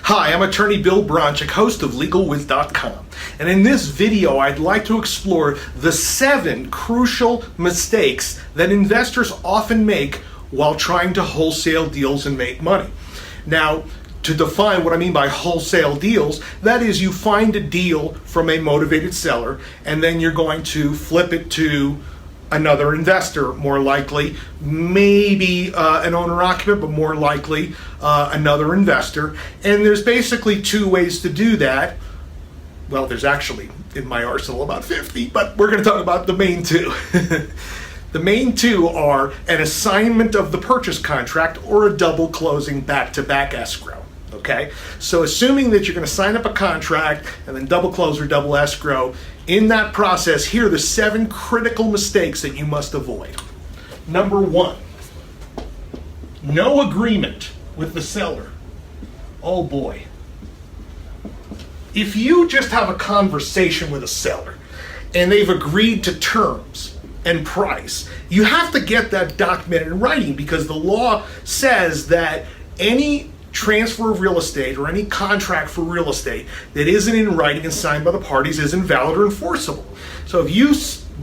Hi, I'm attorney Bill Bronchick, host of LegalWiz.com. And in this video, I'd like to explore the 7 crucial mistakes that investors often make while trying to wholesale deals and make money. Now, to define what I mean by wholesale deals, that is, you find a deal from a motivated seller and then you're going to flip it to another investor, more likely, maybe an owner-occupant, but more likely another investor. And there's basically 2 ways to do that. Well, there's actually, in my arsenal, about 50, but we're going to talk about the main 2. The main 2 are an assignment of the purchase contract or a double closing back-to-back escrow. Okay, so assuming that you're going to sign up a contract and then double close or double escrow, in that process, here are the 7 critical mistakes that you must avoid. Number 1, no agreement with the seller. Oh boy. If you just have a conversation with a seller and they've agreed to terms and price, you have to get that documented in writing, because the law says that any transfer of real estate or any contract for real estate that isn't in writing and signed by the parties is invalid or enforceable. So if you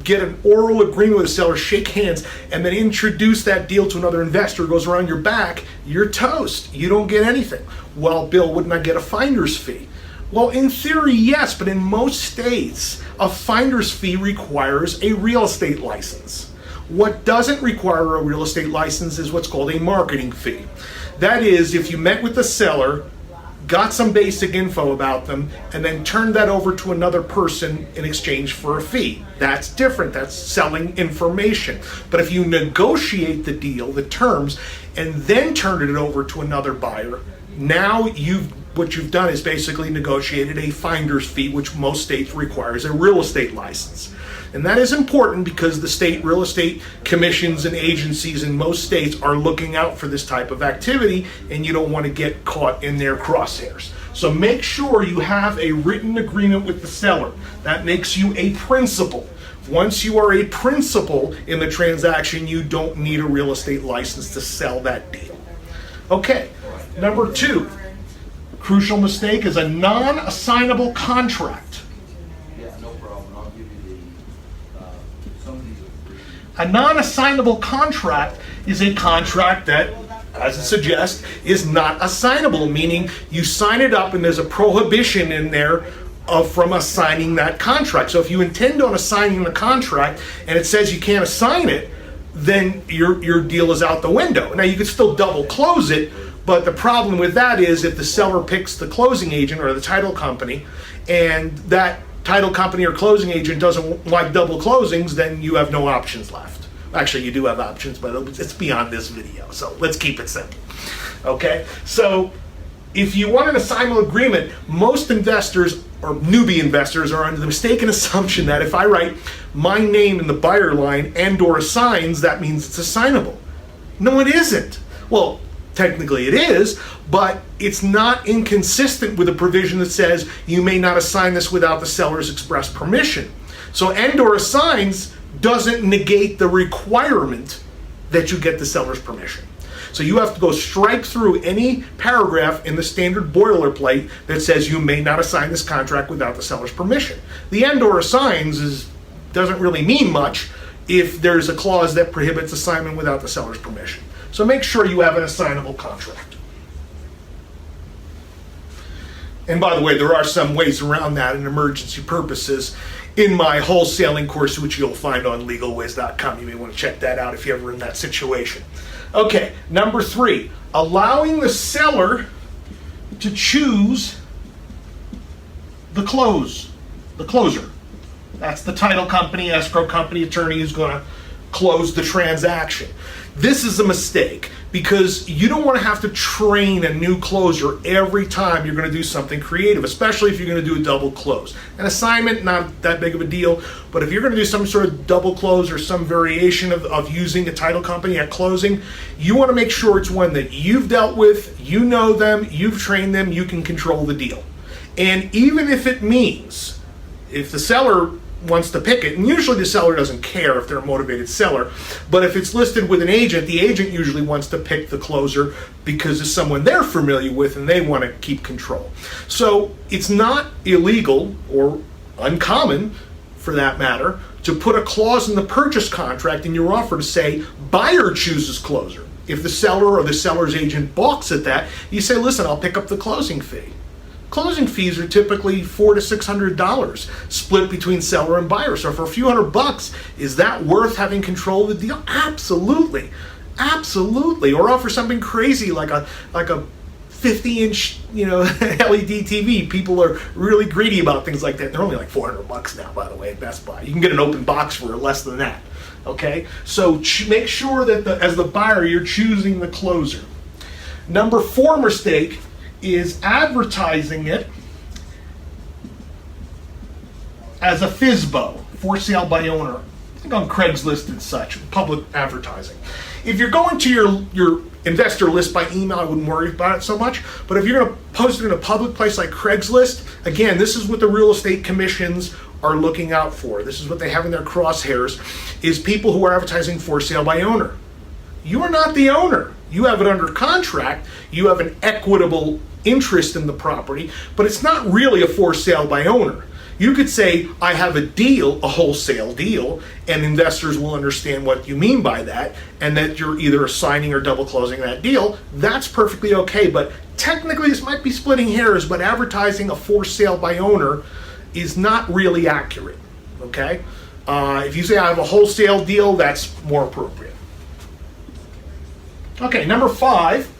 get an oral agreement with a seller, shake hands, and then introduce that deal to another investor who goes around your back, you're toast. You don't get anything. Well, Bill, wouldn't I get a finder's fee? Well, in theory, yes, but in most states, a finder's fee requires a real estate license. What doesn't require a real estate license is what's called a marketing fee. That is, if you met with the seller, got some basic info about them, and then turned that over to another person in exchange for a fee. That's different. That's selling information. But if you negotiate the deal, the terms, and then turn it over to another buyer, now what you've done is basically negotiated a finder's fee, which most states requires a real estate license. And that is important because the state real estate commissions and agencies in most states are looking out for this type of activity, and you don't want to get caught in their crosshairs. So make sure you have a written agreement with the seller. That makes you a principal. Once you are a principal in the transaction, you don't need a real estate license to sell that deal. Okay, number 2, crucial mistake is a non-assignable contract. A non-assignable contract is a contract that, as it suggests, is not assignable, meaning you sign it up and there's a prohibition in there from assigning that contract. So if you intend on assigning the contract and it says you can't assign it, then your deal is out the window. Now, you could still double close it, but the problem with that is if the seller picks the closing agent or the title company, and that title company or closing agent doesn't like double closings, then you have no options left. Actually, you do have options, but it's beyond this video, so let's keep it simple. Okay, so if you want an assignable agreement, most investors or newbie investors are under the mistaken assumption that if I write my name in the buyer line and or assigns, that means it's assignable. No, it isn't. Well, technically it is, but it's not inconsistent with a provision that says you may not assign this without the seller's express permission. So and or assigns doesn't negate the requirement that you get the seller's permission. So you have to go strike through any paragraph in the standard boilerplate that says you may not assign this contract without the seller's permission. The and or assigns doesn't really mean much if there's a clause that prohibits assignment without the seller's permission. So make sure you have an assignable contract. And by the way, there are some ways around that in emergency purposes in my wholesaling course, which you'll find on LegalWiz.com. You may want to check that out if you're ever in that situation. Okay, number 3, allowing the seller to choose the closer. That's the title company, escrow company, attorney who's going to close the transaction. This is a mistake because you don't want to have to train a new closer every time you're going to do something creative, especially if you're going to do a double close. An assignment, not that big of a deal, but if you're going to do some sort of double close or some variation of using a title company at closing, you want to make sure it's one that you've dealt with, you know them, you've trained them, you can control the deal. And even if it means, if the seller wants to pick it, and usually the seller doesn't care if they're a motivated seller, but if it's listed with an agent, the agent usually wants to pick the closer because it's someone they're familiar with and they want to keep control. So it's not illegal or uncommon, for that matter, to put a clause in the purchase contract in your offer to say buyer chooses closer. If the seller or the seller's agent balks at that, you say, listen, I'll pick up the closing fee. Closing fees are typically $400 to $600 split between seller and buyer. So for a few $100, is that worth having control of the deal? Absolutely, absolutely. Or offer something crazy like a 50-inch, LED TV. People are really greedy about things like that. They're only like $400 now, by the way, at Best Buy. You can get an open box for less than that. Okay, so make sure that as the buyer, you're choosing the closer. Number 4 mistake is advertising it as a FSBO, for sale by owner. I think on Craigslist and such, public advertising. If you're going to your investor list by email, I wouldn't worry about it so much. But if you're going to post it in a public place like Craigslist, again, this is what the real estate commissions are looking out for. This is what they have in their crosshairs, is people who are advertising for sale by owner. You are not the owner. You have it under contract. You have an equitable interest in the property, but it's not really a for sale by owner. You could say, I have a deal, a wholesale deal, and investors will understand what you mean by that, and that you're either assigning or double closing that deal. That's perfectly okay, but technically this might be splitting hairs, but advertising a for sale by owner is not really accurate, okay? If you say I have a wholesale deal, that's more appropriate. Okay, number 5,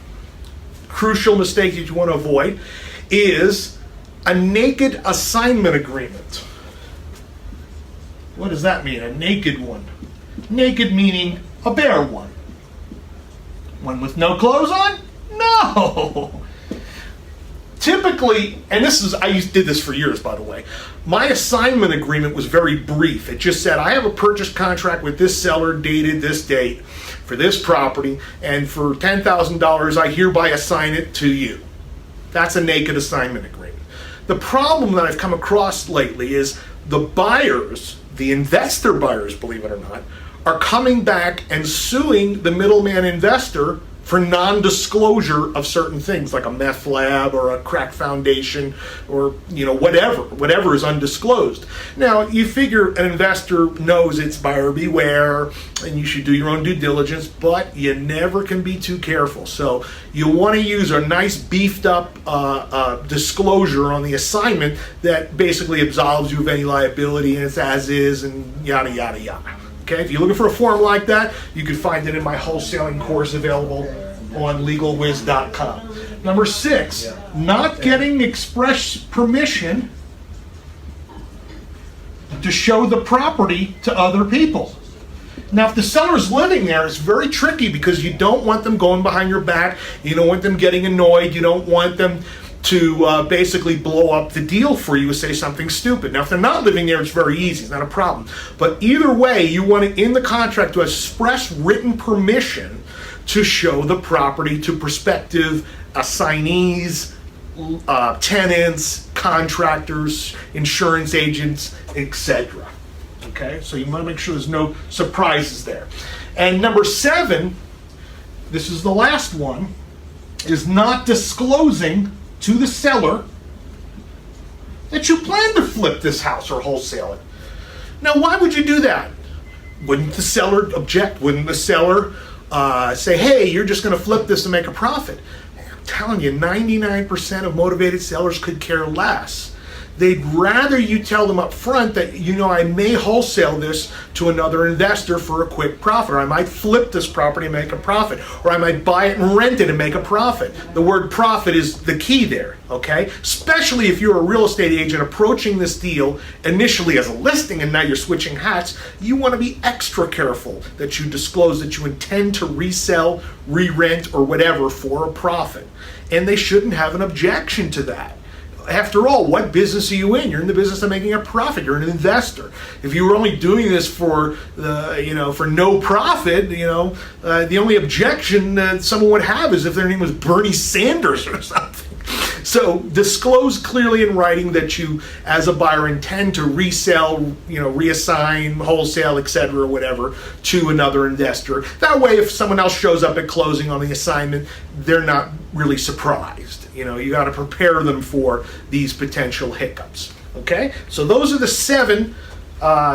crucial mistake that you want to avoid is a naked assignment agreement. What does that mean, a naked one? Naked meaning a bare one. One with no clothes on? No! Typically, and I did this for years, by the way, my assignment agreement was very brief. It just said, I have a purchase contract with this seller dated this date for this property, and for $10,000, I hereby assign it to you. That's a naked assignment agreement. The problem that I've come across lately is the buyers, the investor buyers, believe it or not, are coming back and suing the middleman investor for non-disclosure of certain things, like a meth lab or a crack foundation or whatever is undisclosed. Now, you figure an investor knows it's buyer beware and you should do your own due diligence, but you never can be too careful. So you want to use a nice beefed up disclosure on the assignment that basically absolves you of any liability, and it's as is and yada, yada, yada. Okay, if you're looking for a form like that, you can find it in my wholesaling course available on legalwiz.com. Number 6, not getting express permission to show the property to other people. Now, if the seller's living there, it's very tricky because you don't want them going behind your back. You don't want them getting annoyed. You don't want them to basically blow up the deal for you and say something stupid. Now, if they're not living there, it's very easy. It's not a problem. But either way, you want it in the contract to express written permission to show the property to prospective assignees, tenants, contractors, insurance agents, etc. Okay, so you want to make sure there's no surprises there. And number 7, this is the last one, is not disclosing to the seller that you plan to flip this house or wholesale it. Now, why would you do that? Wouldn't the seller object? Wouldn't the seller say, hey, you're just going to flip this and make a profit? I'm telling you, 99% of motivated sellers could care less. They'd rather you tell them up front that, I may wholesale this to another investor for a quick profit, or I might flip this property and make a profit, or I might buy it and rent it and make a profit. The word profit is the key there, okay? Especially if you're a real estate agent approaching this deal initially as a listing and now you're switching hats, you want to be extra careful that you disclose that you intend to resell, re-rent, or whatever for a profit. And they shouldn't have an objection to that. After all, what business are you in? You're in the business of making a profit. You're an investor. If you were only doing this for no profit, the only objection that someone would have is if their name was Bernie Sanders or something. So disclose clearly in writing that you, as a buyer, intend to resell, reassign, wholesale, etc., or whatever, to another investor. That way, if someone else shows up at closing on the assignment, they're not really surprised. You got to prepare them for these potential hiccups. Okay, so those are the 7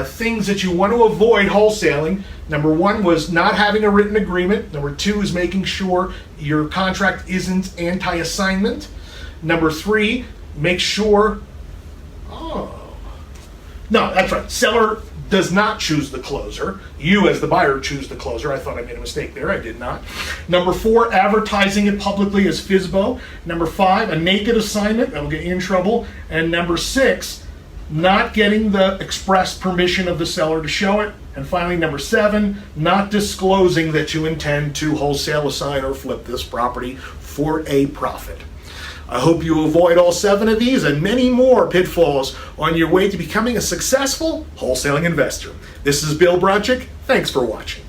things that you want to avoid wholesaling. Number 1 was not having a written agreement. Number 2 is making sure your contract isn't anti-assignment. Number 3, make sure, no, that's right, seller does not choose the closer. You, as the buyer, choose the closer. I thought I made a mistake there. I did not. Number 4, advertising it publicly as FSBO. Number 5, a naked assignment. That'll get you in trouble. And number 6, not getting the express permission of the seller to show it. And finally, number 7, not disclosing that you intend to wholesale, assign, or flip this property for a profit. I hope you avoid all 7 of these and many more pitfalls on your way to becoming a successful wholesaling investor. This is Bill Bronchick. Thanks for watching.